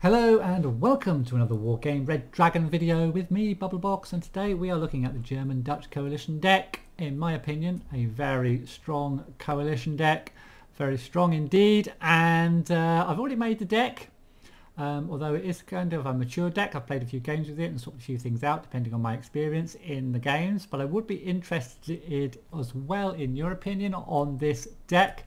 Hello and welcome to another Wargame Red Dragon video with me, Bubblebox, and today we are looking at the German-Dutch coalition deck. In my opinion, a very strong coalition deck, very strong indeed, and I've already made the deck. Although it is kind of a mature deck. I've played a few games with it and sorted a few things out depending on my experience in the games, but I would be interested as well in your opinion on this deck,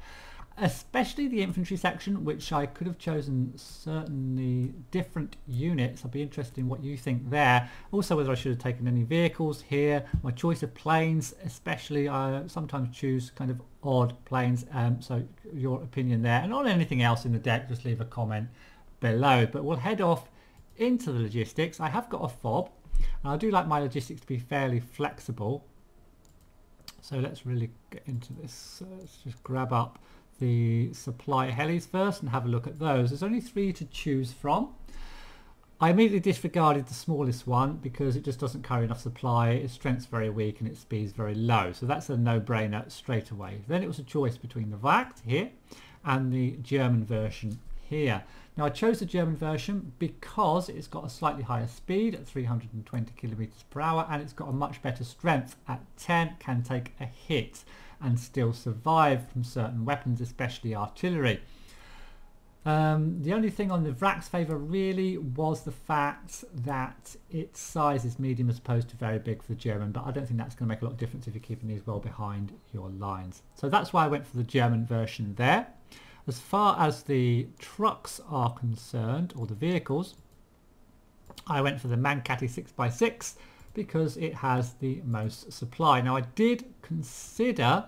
especially the infantry section, which I could have chosen certainly different units. I'd be interested in what you think there. Also whether I should have taken any vehicles here, my choice of planes, especially I sometimes choose kind of odd planes, so your opinion there, and on anything else in the deck just leave a comment below. But we'll head off into the logistics. I have got a fob and I do like my logistics to be fairly flexible, so let's really get into this. So let's just grab up the supply helis first and have a look at those. There's only 3 to choose from. I immediately disregarded the smallest one because it just doesn't carry enough supply, its strength's very weak and its speed's very low, so that's a no-brainer straight away. Then it was a choice between the Wacht here and the German version here. Now I chose the German version because it's got a slightly higher speed at 320 kilometers per hour and it's got a much better strength at 10, can take a hit and still survive from certain weapons, especially artillery. The only thing on the Wrack's favour really was the fact that its size is medium as opposed to very big for the German, but I don't think that's going to make a lot of difference if you're keeping these well behind your lines. So that's why I went for the German version there. As far as the trucks are concerned, or the vehicles, I went for the Mancati 6x6 because it has the most supply. Now I did consider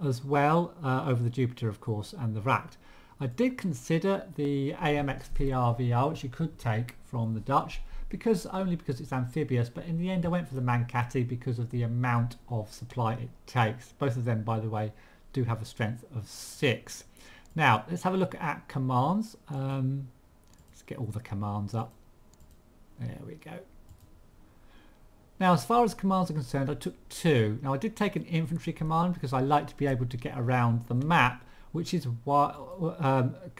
as well, over the Jupiter of course and the Wracht, I did consider the AMX PRVR, which you could take from the Dutch, only because it's amphibious, but in the end I went for the Mancati because of the amount of supply it takes. Both of them, by the way, do have a strength of 6. Now let's have a look at commands. Let's get all the commands up. There we go. Now as far as commands are concerned, I took 2. Now I did take an infantry command because I like to be able to get around the map, which is why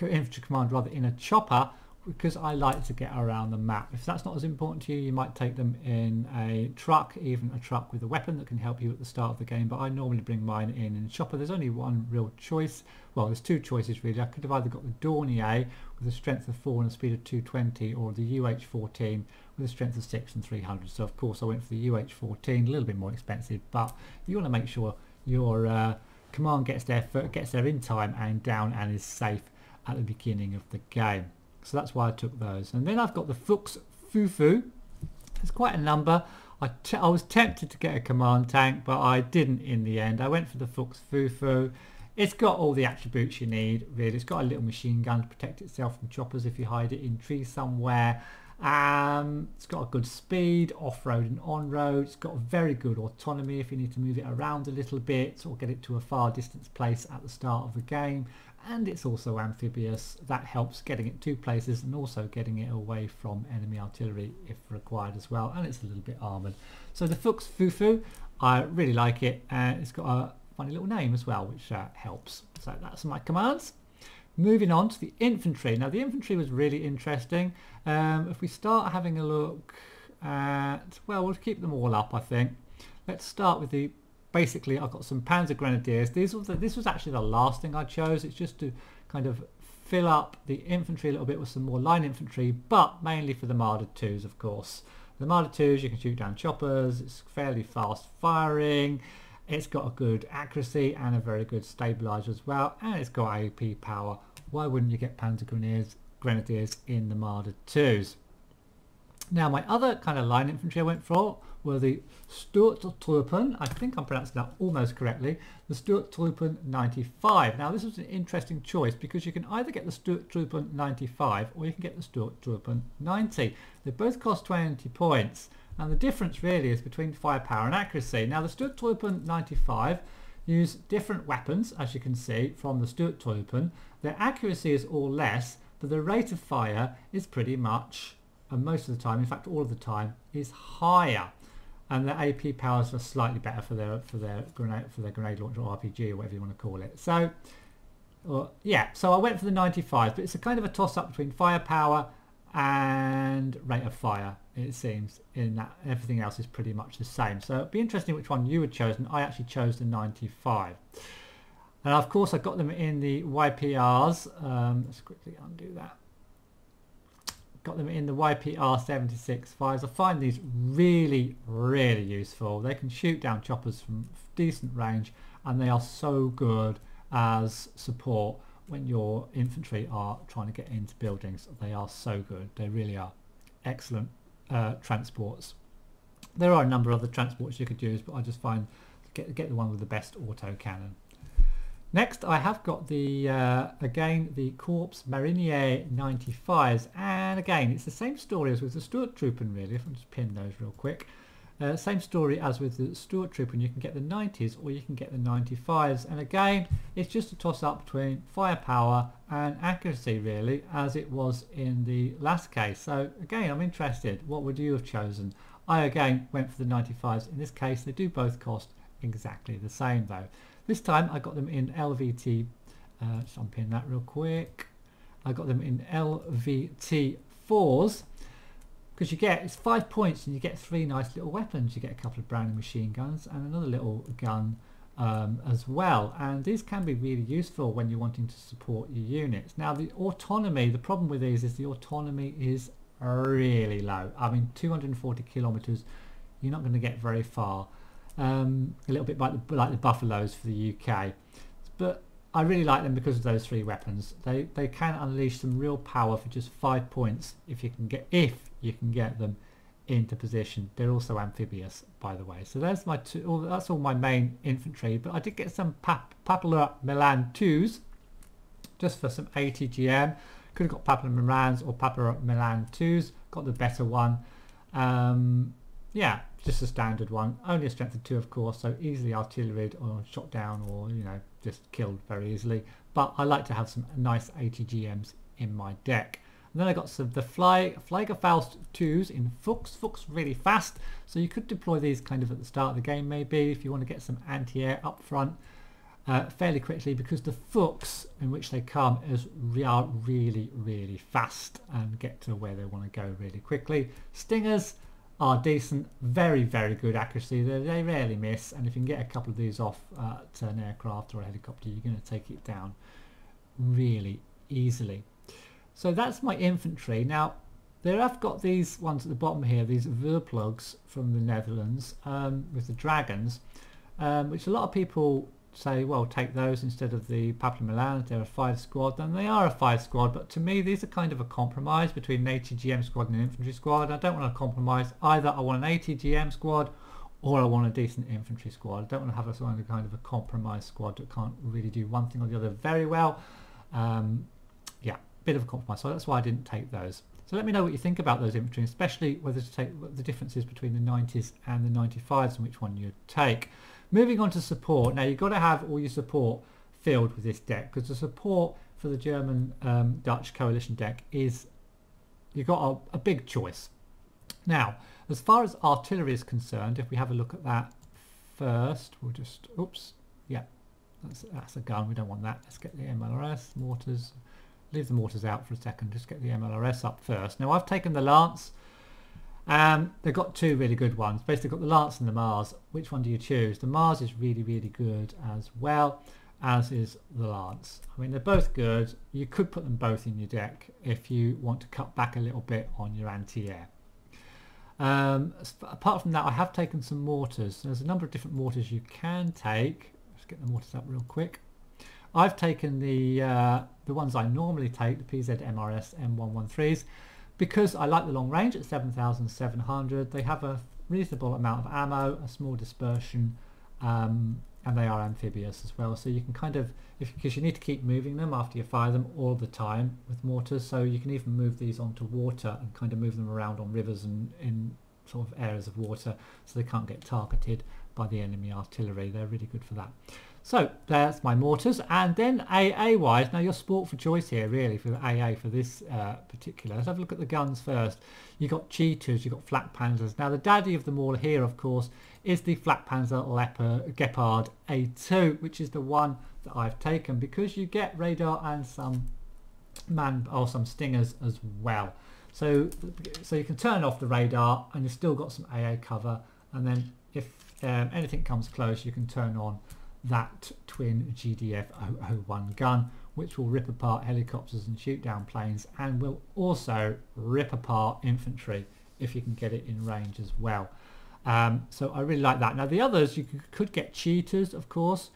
infantry command rather in a chopper, because I like to get around the map. If that's not as important to you, you might take them in a truck, even a truck with a weapon that can help you at the start of the game, but I normally bring mine in a chopper. There's only one real choice. Well, there's 2 choices really. I could have either got the Dornier with a strength of 4 and a speed of 220, or the UH-14 with a strength of 6 and 300. So of course I went for the UH-14, a little bit more expensive, but you want to make sure your command gets there in time and down and is safe at the beginning of the game. So that's why I took those. And then I've got the Fuchs Fufu. There's quite a number. I was tempted to get a command tank, but I didn't in the end. I went for the Fuchs Fufu. It's got all the attributes you need, really. It's got a little machine gun to protect itself from choppers if you hide it in trees somewhere. It's got a good speed, off-road and on-road. It's got a very good autonomy if you need to move it around a little bit or get it to a far distance place at the start of the game. And it's also amphibious. That helps getting it to places and also getting it away from enemy artillery if required as well. And it's a little bit armoured. So the Fuchs Fufu, I really like it. And it's got a funny little name as well, which helps. So that's my commands. Moving on to the infantry. Now the infantry was really interesting. If we start having a look at, well, we'll keep them all up I think. Let's start with the, basically I've got some Panzer Grenadiers. This was actually the last thing I chose. It's just to kind of fill up the infantry a little bit with some more line infantry, but mainly for the Marder 2s of course. The Marder 2s, you can shoot down choppers, it's fairly fast firing, it's got a good accuracy and a very good stabilizer as well, and it's got AAP power. Why wouldn't you get Panzer Grenadiers in the Marder 2s? Now my other kind of line infantry I went for were the Sturmtruppen. I think I'm pronouncing that almost correctly. The Sturmtruppen 95. Now this was an interesting choice because you can either get the Sturmtruppen 95 or you can get the Sturmtruppen 90. They both cost 20 points. And the difference really is between firepower and accuracy. Now the Sturmtruppen 95 use different weapons, as you can see from the Sturmtruppen. Their accuracy is all less, but the rate of fire is pretty much, and most of the time, in fact all of the time, is higher. And their AP powers are slightly better for their grenade launcher or RPG or whatever you want to call it. So yeah, so I went for the 95, but it's a kind of a toss up between firepower and rate of fire, it seems. In that, everything else is pretty much the same. So it'd be interesting which one you would chosen. I actually chose the 95. And of course I got them in the YPRs. Let's quickly undo that. Got them in the YPR 76 fires. I find these really, really useful. They can shoot down choppers from decent range, and they are so good as support when your infantry are trying to get into buildings. They are so good. They really are excellent transports. There are a number of other transports you could use, but I just find get the one with the best auto cannon. Next I have got the again the Corps Marinier 95s, and again it's the same story as with the Stuart Trooper really. If I just pin those real quick. Same story as with the Stuart Trooper, and you can get the 90s or you can get the 95s, and again it's just a toss up between firepower and accuracy really, as it was in the last case. So again I'm interested, what would you have chosen? I again went for the 95s. In this case they do both cost exactly the same though. This time I got them in LVT, just unpin that real quick. I got them in LVT 4s, because you get, it's 5 points and you get 3 nice little weapons. You get a couple of Browning machine guns and another little gun as well, and these can be really useful when you're wanting to support your units. Now the autonomy, the problem with these is the autonomy is really low. I mean 240 kilometers, you're not going to get very far. A little bit like the Buffaloes for the UK, but I really like them because of those 3 weapons. They can unleash some real power for just 5 points if you can get them into position. They're also amphibious, by the way. So there's my that's all my main infantry, but I did get some Papillon Milan 2s just for some ATGM. Could have got Papillon Milans or Papillon Milan 2s, got the better one. Yeah, just a standard one, only a strength of 2 of course, so easily artilleried or shot down, or you know, just killed very easily. But I like to have some nice ATGMs in my deck. And then I got some the Fliegerfaust 2s in Fuchs really fast, so you could deploy these kind of at the start of the game maybe if you want to get some anti-air up front fairly quickly, because the Fuchs in which they come are really fast and get to where they want to go really quickly. Stingers are decent, very good accuracy. They rarely miss, and if you can get a couple of these off to an aircraft or a helicopter, you're going to take it down really easily. So that's my infantry. Now there I've got these ones at the bottom here, these Verplugs from the Netherlands with the dragons, which a lot of people say, well, take those instead of the Papillon Milans. They're a 5 squad, and they are a 5 squad, but to me these are kind of a compromise between an ATGM squad and an infantry squad. I don't want to compromise. Either I want an ATGM squad or I want a decent infantry squad. I don't want to have a kind of a compromise squad that can't really do one thing or the other very well. Yeah, bit of a compromise, so that's why I didn't take those. So let me know what you think about those infantry, especially whether to take the differences between the 90s and the 95s and which one you'd take. Moving on to support. Now you've got to have all your support filled with this deck, because the support for the German Dutch coalition deck is, you've got a big choice. Now as far as artillery is concerned, if we have a look at that first, we'll just, oops, yeah, that's a gun, we don't want that. Let's get the MLRS, mortars, leave the mortars out for a second, just get the MLRS up first. Now I've taken the Lance. They've got 2 really good ones. Basically got the Lance and the Mars. Which one do you choose? The Mars is really good as well, as is the Lance. I mean, they're both good. You could put them both in your deck if you want to cut back a little bit on your anti-air. Apart from that, I have taken some mortars. There's a number of different mortars you can take. Let's get the mortars up real quick. I've taken the ones I normally take, the PZ MRS M113s, because I like the long range at 7,700. They have a reasonable amount of ammo, a small dispersion, and they are amphibious as well. So you can kind of, because you need to keep moving them after you fire them all the time with mortars, so you can even move these onto water and kind of move them around on rivers and in sort of areas of water, so they can't get targeted by the enemy artillery. They're really good for that. So that's my mortars. And then AA wise, now you're sport for choice here really for the AA for this particular. Let's have a look at the guns first. You've got Cheetahs, you've got Flak Panzers. Now the daddy of them all here of course is the Flak Panzer Gepard A2, which is the one that I've taken because you get radar and some some stingers as well. So you can turn off the radar and you've still got some AA cover, and then if anything comes close, you can turn on that twin GDF 001 gun, which will rip apart helicopters and shoot down planes, and will also rip apart infantry if you can get it in range as well. So I really like that. Now the others, you could get cheetahs, of course,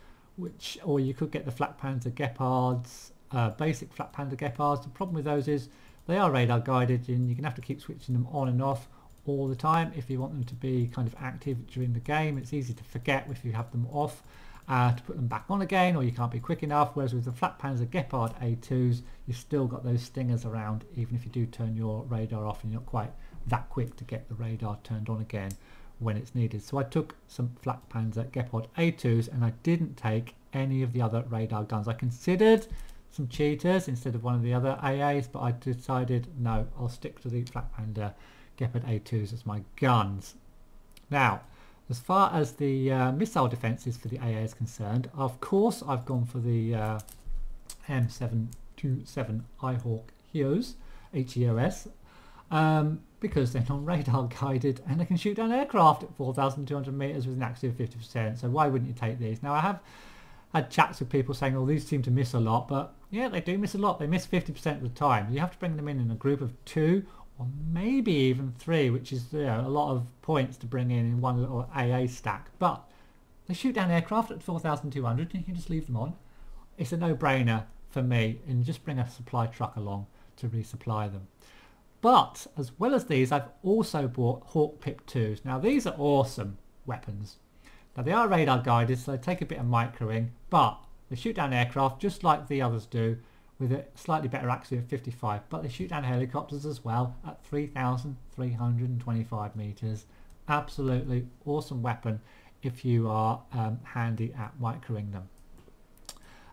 or you could get the Flak Panzer Gepards, basic Flak Panzer Gepards. The problem with those is they are radar guided, and you're going to have to keep switching them on and off all the time if you want them to be kind of active during the game. It's easy to forget if you have them off to put them back on again, or you can't be quick enough, whereas with the Flak Panzer Gepard A2s you've still got those stingers around even if you do turn your radar off, and you're not quite that quick to get the radar turned on again when it's needed. So I took some Flak Panzer Gepard A2s, and I didn't take any of the other radar guns. I considered some cheetahs instead of one of the other AAs, but I decided no, I'll stick to the Flak Panzer Gepard A2s as my guns. Now, as far as the missile defences for the AA is concerned, of course I've gone for the M727 Ihawk HEOS, HEOS, because they're non-radar guided and they can shoot down aircraft at 4,200 metres with an accuracy of 50%, so why wouldn't you take these? Now I have had chats with people saying, oh, these seem to miss a lot, but yeah, they do miss a lot. They miss 50% of the time. You have to bring them in a group of 2 or maybe even 3, which is, you know, a lot of points to bring in one little AA stack, but they shoot down aircraft at 4,200 and you can just leave them on. It's a no-brainer for me, and just bring a supply truck along to resupply them. But as well as these, I've also bought Hawk Pip 2s. Now these are awesome weapons. Now they are radar guided, so they take a bit of microing, but they shoot down aircraft just like the others do, with a slightly better accuracy of 55, but they shoot down helicopters as well at 3,325 metres. Absolutely awesome weapon if you are handy at microing them.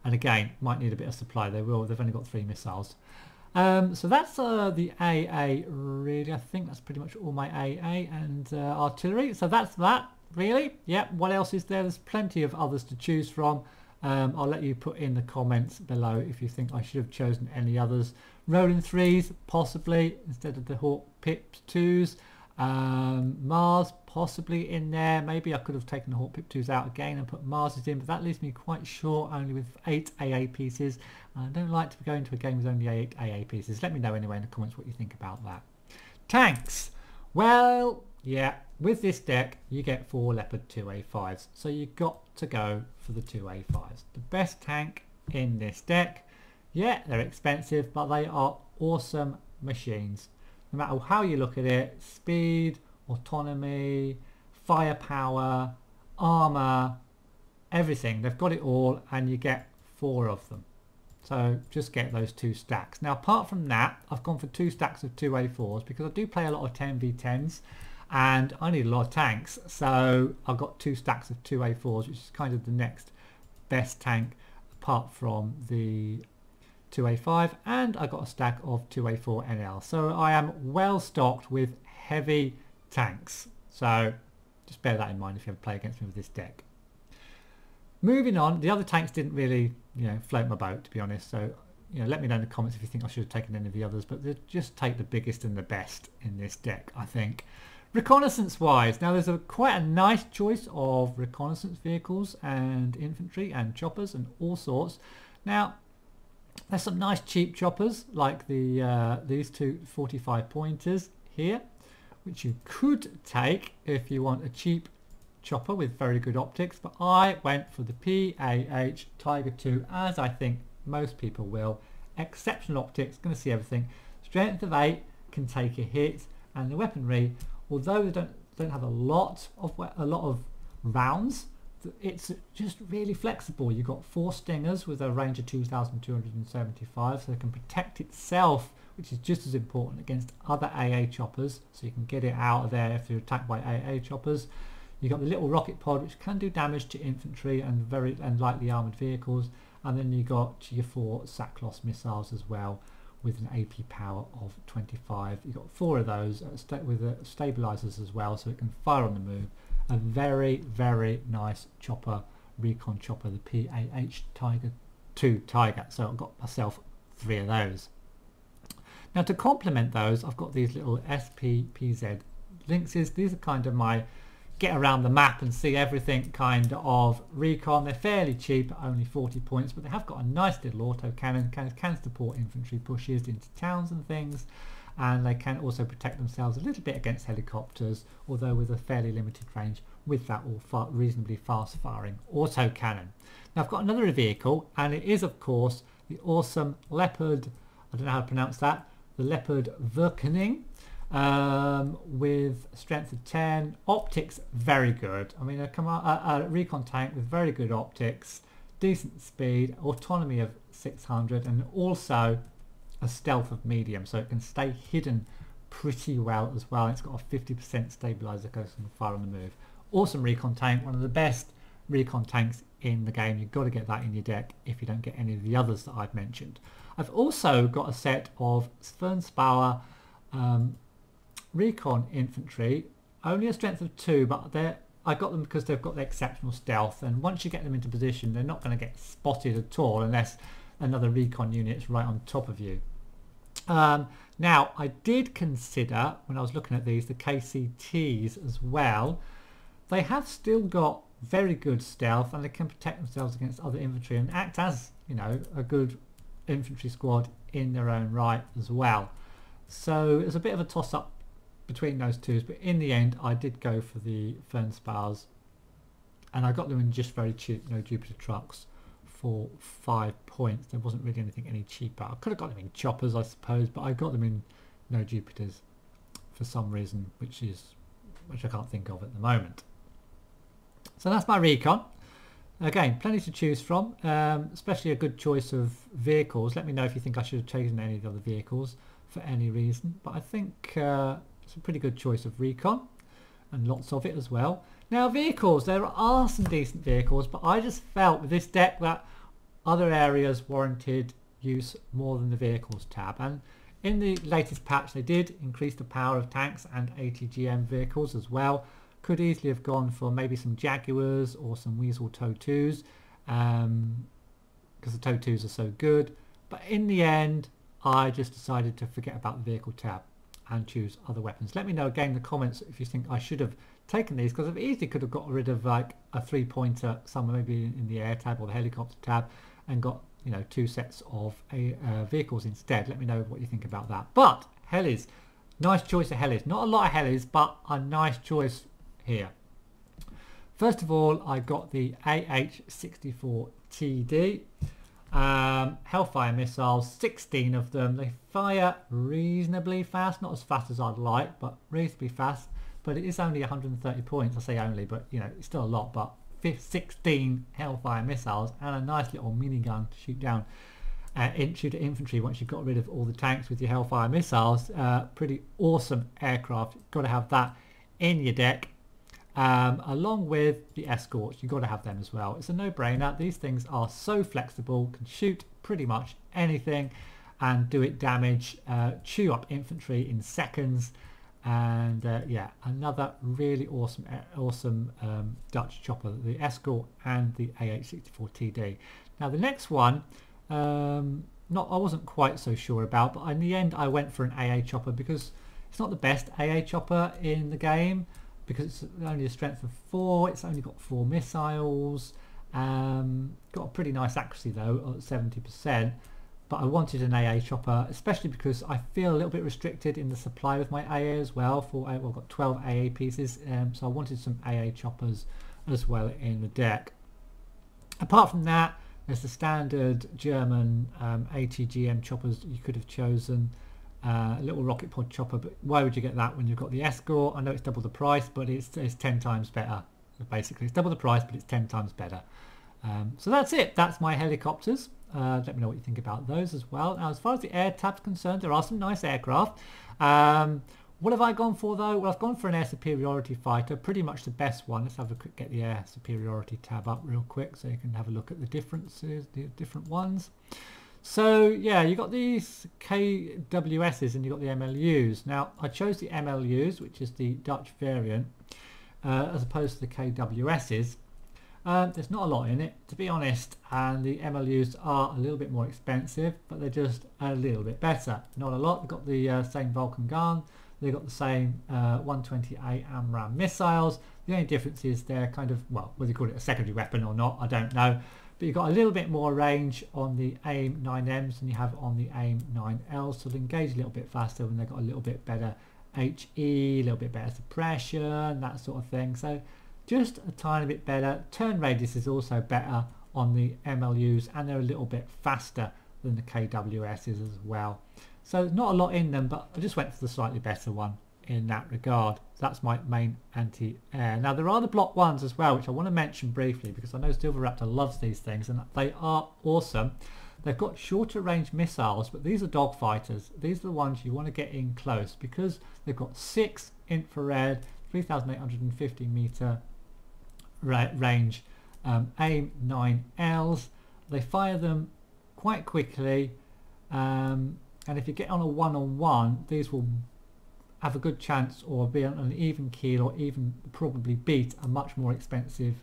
And again, might need a bit of supply. They've only got 3 missiles. So that's the AA really. I think that's pretty much all my AA and artillery. So that's that really. Yeah, what else is there? There's plenty of others to choose from. I'll let you put in the comments below if you think I should have chosen any others. Rolling 3s possibly instead of the Hawk Pip 2s. Mars possibly in there. Maybe I could have taken the Hawk Pip 2s out again and put Marses in, but that leaves me quite short only with 8 AA pieces. I don't like to go into a game with only 8 AA pieces. Let me know anyway in the comments what you think about that. Tanks. Well, yeah, with this deck you get 4 Leopard 2A5s, so you've got to go for the 2A5s. The best tank in this deck. Yeah, they're expensive, but they are awesome machines. No matter how you look at it, speed, autonomy, firepower, armour, everything. They've got it all, and you get 4 of them. So just get those 2 stacks. Now apart from that, I've gone for 2 stacks of 2A4s because I do play a lot of 10v10s and I need a lot of tanks. So I've got 2 stacks of 2A4s, which is kind of the next best tank apart from the 2A5, and I got a stack of 2A4 NL. So I am well stocked with heavy tanks. So just bear that in mind if you ever play against me with this deck. Moving on, the other tanks didn't really, float my boat, to be honest. So, let me know in the comments if you think I should have taken any of the others, but just take the biggest and the best in this deck, I think. Reconnaissance wise, now there's quite a nice choice of reconnaissance vehicles and infantry and choppers and all sorts. Now, there's some nice cheap choppers like these 2 45 pointers here, which you could take if you want a cheap chopper with very good optics, but I went for the PAH Tiger 2, as I think most people will. Exceptional optics, going to see everything. Strength of 8, can take a hit, and the weaponry, although they don't have a lot of rounds, it's just really flexible. You've got 4 stingers with a range of 2,275, so it can protect itself, which is just as important against other AA choppers, so you can get it out of there if you're attacked by AA choppers. You've got the little rocket pod, which can do damage to infantry and lightly armoured vehicles, and then you got your 4 Saklos missiles as well with an AP power of 25. You've got 4 of those with stabilisers as well, so it can fire on the move. A very, very nice chopper, recon chopper, the PAH Tiger 2 Tiger. So I've got myself 3 of those. Now to complement those, I've got these little SPPZ lynxes. These are kind of my get around the map and see everything kind of recon. They're fairly cheap, only 40 points, but they have got a nice little auto cannon, can support infantry pushes into towns and things, and they can also protect themselves a little bit against helicopters, although with a fairly limited range with that reasonably fast firing auto cannon. Now I've got another vehicle, and it is of course the awesome Leopard, I don't know how to pronounce that, the Leopard Wargaming, with strength of 10, optics very good. I mean a recon tank with very good optics, decent speed, autonomy of 600, and also a stealth of medium, so it can stay hidden pretty well as well. It's got a 50% stabilizer, goes and fire on the move. Awesome recon tank, one of the best recon tanks in the game. You've got to get that in your deck if you don't get any of the others that I've mentioned. I've also got a set of Fernspauer recon infantry, only a strength of 2, but I got them because they've got the exceptional stealth, and once you get them into position they're not going to get spotted at all unless another recon unit is right on top of you. Now I did consider, when I was looking at these, the KCTs as well. They have still got very good stealth, and they can protect themselves against other infantry and act as, you know, a good infantry squad in their own right as well. So it's a bit of a toss-up between those two, but in the end I did go for the Fernspauers, and I got them in just very cheap, no Jupiter trucks, for 5 points. There wasn't really anything any cheaper. I could have got them in choppers, I suppose, but I got them in no Jupiters for some reason, which I can't think of at the moment. So that's my recon. Again, plenty to choose from, especially a good choice of vehicles. Let me know if you think I should have chosen any of the other vehicles for any reason, but I think it's a pretty good choice of recon, and lots of it as well. Now vehicles, there are some decent vehicles, but I just felt with this deck that other areas warranted use more than the vehicles tab, and in the latest patch they did increase the power of tanks and ATGM vehicles as well. Could easily have gone for maybe some Jaguars or some Weasel TOW 2s, because the TOW 2s are so good, but in the end I just decided to forget about the vehicle tab and choose other weapons. Let me know again in the comments if you think I should have taken these, because I easily could have got rid of like a 3-pointer somewhere maybe in the air tab or the helicopter tab, and got, you know, 2 sets of vehicles instead. Let me know what you think about that. But helis, nice choice of helis. Not a lot of helis, but a nice choice here. First of all, I got the AH-64TD Hellfire missiles, 16 of them. They fire reasonably fast, not as fast as I'd like, but reasonably fast. But it is only 130 points. I say only, but you know, it's still a lot. But 16 Hellfire missiles and a nice little minigun to shoot down shoot at infantry once you've got rid of all the tanks with your Hellfire missiles. Pretty awesome aircraft. You've got to have that in your deck. Along with the escorts, you've got to have them as well. It's a no-brainer. These things are so flexible, can shoot pretty much anything and do it damage, chew up infantry in seconds, and yeah, another really awesome Dutch chopper, the escort and the AH-64TD. Now the next one, I wasn't quite so sure about, but in the end I went for an AA chopper because it's not the best AA chopper in the game, because it's only a strength of 4, it's only got 4 missiles, got a pretty nice accuracy though at 70%, but I wanted an AA chopper, especially because I feel a little bit restricted in the supply with my AA as well. I've got 12 AA pieces, so I wanted some AA choppers as well in the deck. Apart from that, there's the standard German ATGM choppers you could have chosen. A little rocket pod chopper, but why would you get that when you've got the escort? I know it's double the price, but it's 10 times better. Basically, it's double the price, but it's 10 times better. So that's it. That's my helicopters. Let me know what you think about those as well. Now, as far as the air tab's concerned, there are some nice aircraft. What have I gone for though? Well, I've gone for an air superiority fighter, pretty much the best one. Let's have a quick get the air superiority tab up real quick so you can have a look at the differences, the different ones. So yeah, you got these KWSs and you got the MLUs. Now I chose the MLUs, which is the Dutch variant, as opposed to the KWSs. There's not a lot in it, to be honest, and the MLUs are a little bit more expensive, but they're just a little bit better. Not a lot. They've got the same Vulcan gun. They've got the same 128 AMRAAM missiles. The only difference is they're kind of, well, whether you call it a secondary weapon or not, I don't know. But you've got a little bit more range on the AIM-9Ms than you have on the AIM-9Ls, so they'll engage a little bit faster when they've got a little bit better HE, a little bit better suppression, that sort of thing. So just a tiny bit better. Turn radius is also better on the MLUs, and they're a little bit faster than the KWSs as well. So there's not a lot in them, but I just went for the slightly better one in that regard. That's my main anti-air. Now there are the block ones as well, which I want to mention briefly because I know Silver Raptor loves these things and they are awesome. They've got shorter range missiles, but these are dogfighters. These are the ones you want to get in close because they've got 6 infrared, 3,850 meter range AIM-9Ls. They fire them quite quickly, and if you get on a one-on-one, these will have a good chance or be on an even keel or even probably beat a much more expensive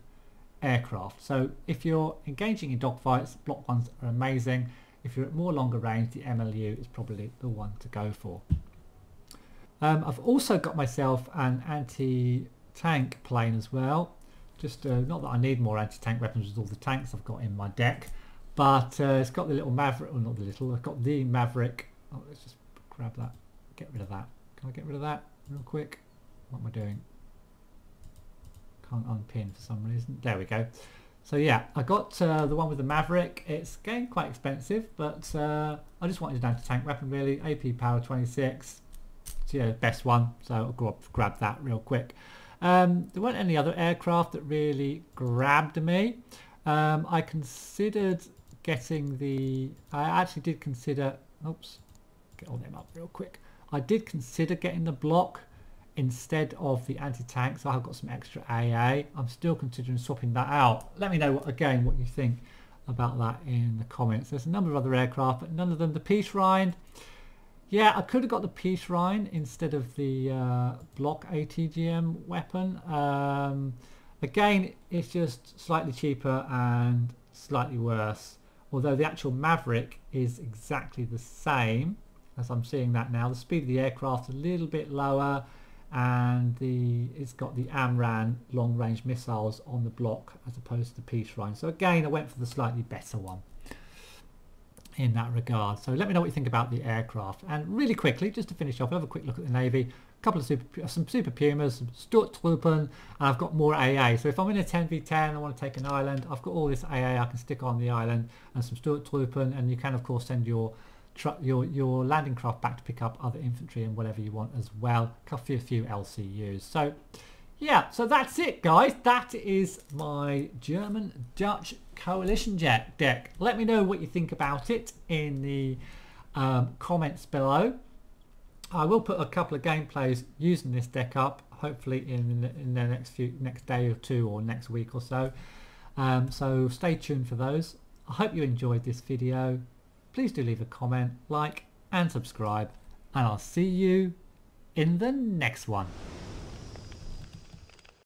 aircraft. So if you're engaging in dogfights, block ones are amazing. If you're at more longer range, the MLU is probably the one to go for. I've also got myself an anti-tank plane as well. Just not that I need more anti-tank weapons with all the tanks I've got in my deck, but it's got the little Maverick, or not the little, I've got the Maverick. Oh, let's just grab that, get rid of that. Can I get rid of that real quick? What am I doing? Can't unpin for some reason. There we go. So yeah, I got the one with the Maverick. It's getting quite expensive, but I just wanted an anti-tank weapon really. AP power 26. So yeah, best one. So I'll grab that real quick. There weren't any other aircraft that really grabbed me. I considered getting the... I actually did consider... Oops. Get all them up real quick. I did consider getting the block instead of the anti-tank, so I've got some extra AA. I'm still considering swapping that out. Let me know again what you think about that in the comments. There's a number of other aircraft, but none of them. The Peace Rhine, yeah, I could have got the Peace Rhine instead of the block ATGM weapon. Again, it's just slightly cheaper and slightly worse, although the actual Maverick is exactly the same. As I'm seeing that now, the speed of the aircraft a little bit lower, and it's got the AMRAAM long range missiles on the block as opposed to the Peace Rhine. So again, I went for the slightly better one in that regard. So let me know what you think about the aircraft. And really quickly, just to finish off, we'll have a quick look at the Navy. A couple of some Super Pumas, some Sturztruppen, and I've got more AA. So if I'm in a 10v10, I want to take an island, I've got all this AA I can stick on the island and some Sturztruppen, and you can of course send your landing craft back to pick up other infantry and whatever you want as well. A few LCUs. So yeah, so that's it guys. That is my German-Dutch coalition deck. Let me know what you think about it in the comments below. I will put a couple of gameplays using this deck up, hopefully in the next day or two or next week or so. So stay tuned for those. I hope you enjoyed this video. Please do leave a comment, like and subscribe, and I'll see you in the next one.